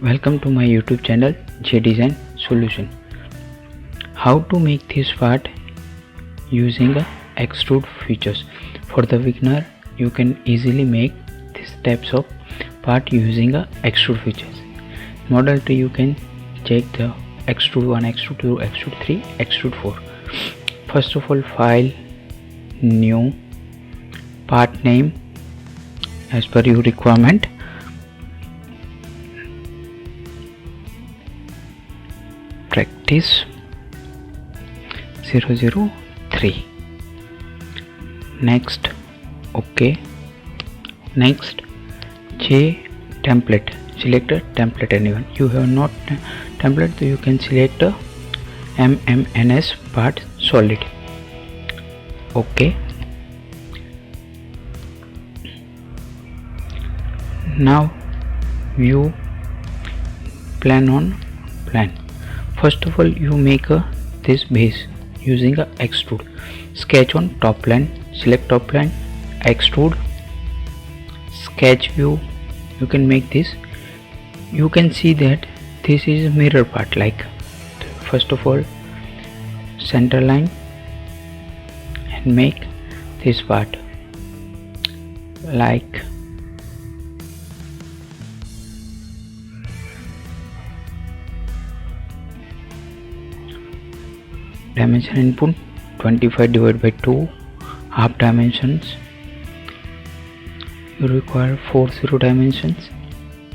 Welcome to my YouTube channel JDesign Solution. How to make this part using a extrude features. For the beginner, you can easily make these types of part using a extrude features. Model tree you can check the extrude 1, extrude 2, extrude 3, extrude 4. First of all, file, new, part name as per your requirement. Practice 003. Next, OK. Next, J template. Select a template anyone. You have not template, so you can select a MMNS part solid. OK. Now view plan on plan. First of all, you make this base using a extrude. Sketch on top plan. Select top plan. Extrude. Sketch view. You can make this. You can see that this is a mirror part. Like first of all, center line and make this part like dimension input 25 divided by 2 half dimensions. You require 40 dimensions.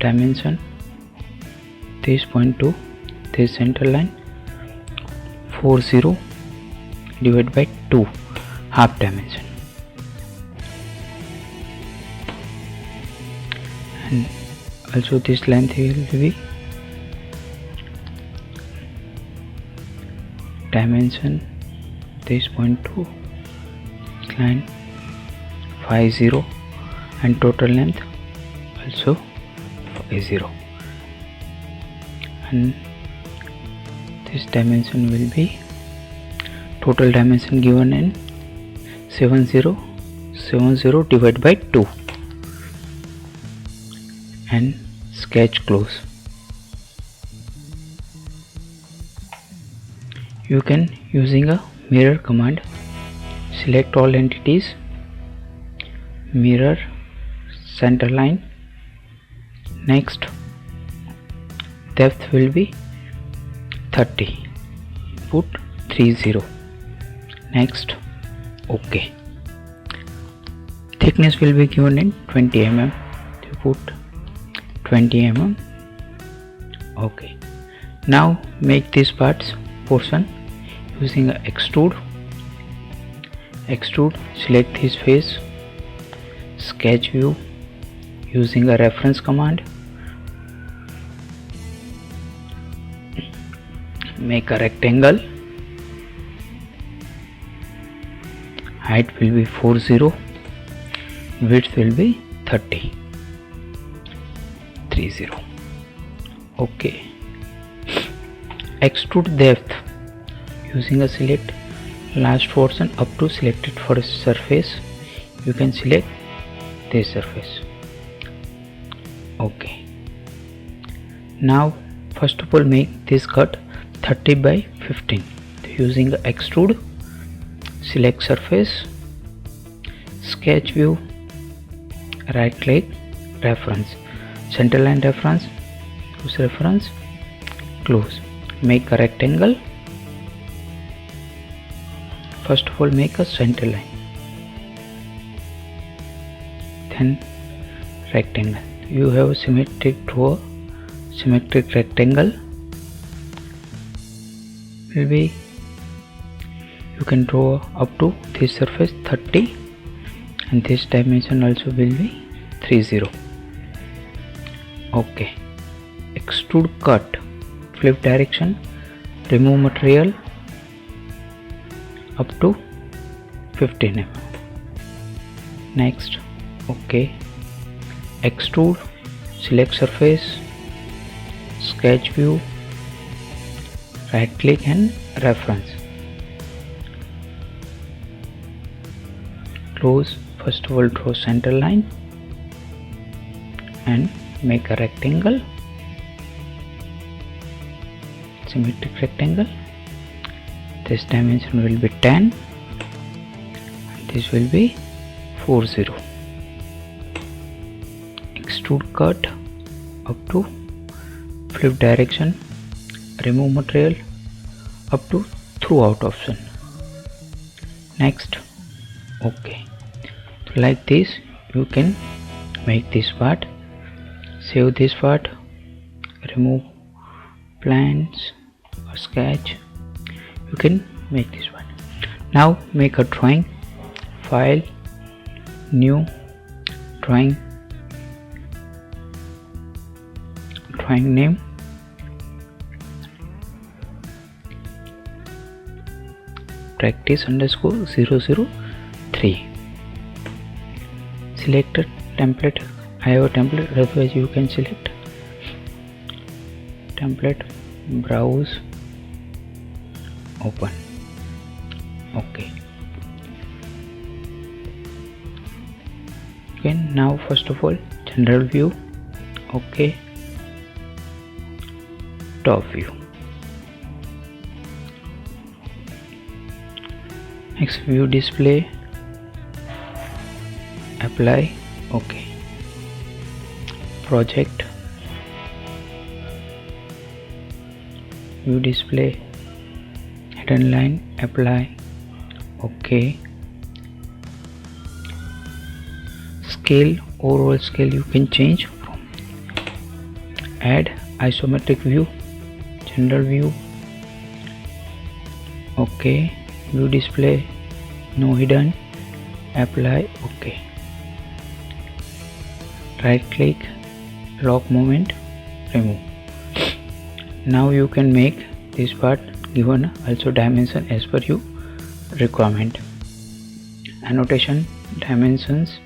Dimension this point to this center line 40 divided by 2 half dimension, and also this length will be dimension this point to line 50 and total length also 50, and this dimension will be total dimension given in 70 divided by 2, and sketch close. You can using a mirror command select all entities, mirror center line. Next, depth will be 30, put 30. Next, OK. Thickness will be given in 20 mm, you put 20 mm. OK. Now make these parts portion using a extrude. Select this face, sketch view using a reference command. Make a rectangle. Height will be 40. Width will be 30. OK. Extrude depth using a select last portion up to selected for a surface. You can select this surface. OK. Now first of all make this cut 30 by 15. Using the extrude, select surface, sketch view, right click, reference, center line reference, use reference, close. Make a rectangle. First of all make a center line, then rectangle. You have a symmetric draw, symmetric rectangle will be, you can draw up to this surface 30, and this dimension also will be 30. OK. Extrude cut, flip direction, remove material up to 15 mm. Next, OK. Extrude, select surface, sketch view, right click and reference, close. First of all draw center line and make a rectangle. symmetric rectangle. This dimension will be 10 and this will be 40. Extrude cut up to flip direction, remove material up to throughout option. Next, OK. So like this you can make this part. Save this part, remove plans or sketch. You can make this one. Now make a drawing. File, new, drawing name, practice_003. Select a template. I have a template, otherwise you can select template, browse, open. OK. Okay, now first of all general view, OK, top view. Next, view display, apply, OK. Project, view display, hidden line, apply, OK. Scale, overall scale you can change from add isometric view, general view, OK. View display, no hidden, apply, OK. Right click, lock moment, remove. Now you can make this part given also dimension as per your requirement. Annotation, dimensions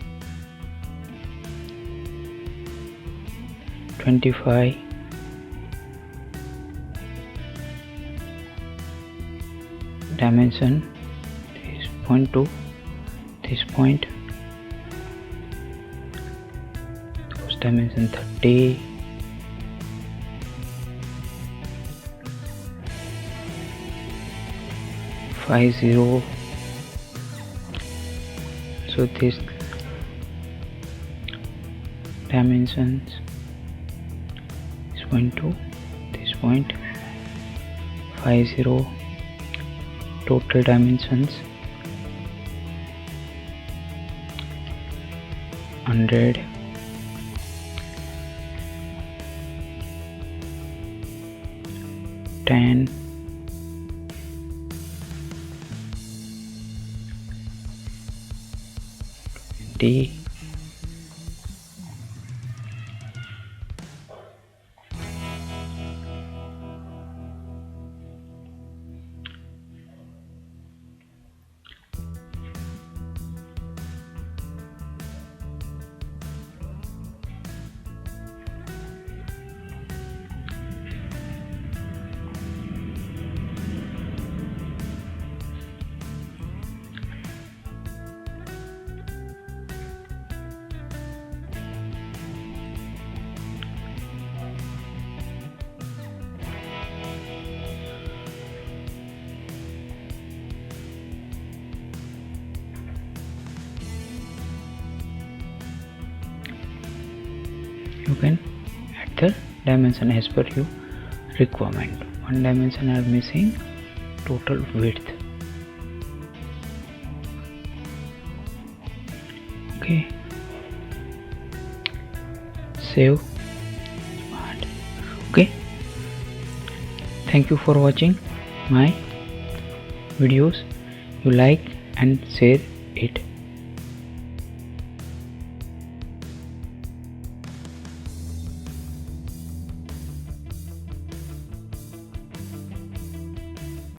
25, dimension this point to this point, those dimension 30, five 0. So this dimensions this point to this point, 50. Total dimensions 100, 10, 20, you can add the dimension as per your requirement. One dimension are missing, total width. Okay, save. Okay, thank you for watching my videos. You like and share it.